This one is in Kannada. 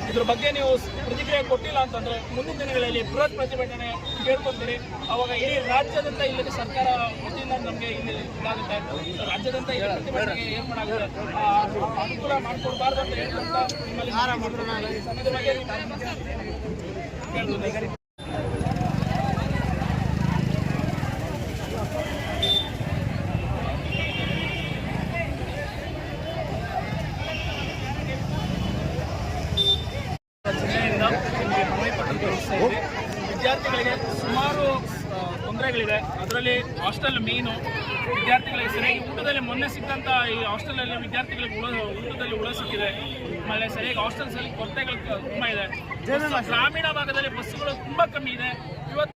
ಇದ್ರ ಬಗ್ಗೆ ನೀವು ಪ್ರತಿಕ್ರಿಯೆ ಕೊಟ್ಟಿಲ್ಲ ಅಂತಂದ್ರೆ ಮುಂದಿನ ದಿನಗಳಲ್ಲಿ ಬೃಹತ್ ಪ್ರತಿಭಟನೆ ಕೇಳ್ಕೊತೀರಿ. ಅವಾಗ ಇಡೀ ರಾಜ್ಯದಂತ ಇಲ್ಲಿ ಸರ್ಕಾರ ವತಿಯಿಂದ ನಮಗೆ ಇಲ್ಲಿ ಇದಾಗುತ್ತೆ. ರಾಜ್ಯದಂತ ಇಲ್ಲಿ ಪ್ರತಿಭಟನೆಗೆ ಏನ್ ಮಾಡಾಗುತ್ತೆ ಅನುಕೂಲ ಮಾಡಿಕೊಡ್ಬಾರ್ದು ಅಂತ ಹೇಳ್ಕೊಂತ ನಿಮ್ಮಲ್ಲಿ ಬಗ್ಗೆ ಕೇಳ್ಬೋದು. ವಿದ್ಯಾರ್ಥಿಗಳಿಗೆ ಸುಮಾರು ತೊಂದರೆಗಳಿವೆ. ಅದರಲ್ಲಿ ಹಾಸ್ಟೆಲ್ ಮೇನು. ವಿದ್ಯಾರ್ಥಿಗಳಿಗೆ ಸರಿಯಾಗಿ ಊಟದಲ್ಲಿ ಮೊನ್ನೆ ಸಿಕ್ಕಂಥ ಈ ಹಾಸ್ಟೆಲಲ್ಲಿ ವಿದ್ಯಾರ್ಥಿಗಳಿಗೆ ಊಟದಲ್ಲಿ ಹುಳ ಸಿಕ್ಕಿದೆ. ಆಮೇಲೆ ಸರಿಯಾಗಿ ಹಾಸ್ಟೆಲ್ಸಲ್ಲಿ ಕೊರತೆಗಳು ತುಂಬ ಇದೆ. ಗ್ರಾಮೀಣ ಭಾಗದಲ್ಲಿ ಬಸ್ಸುಗಳು ತುಂಬ ಕಮ್ಮಿ ಇದೆ. ಇವತ್ತು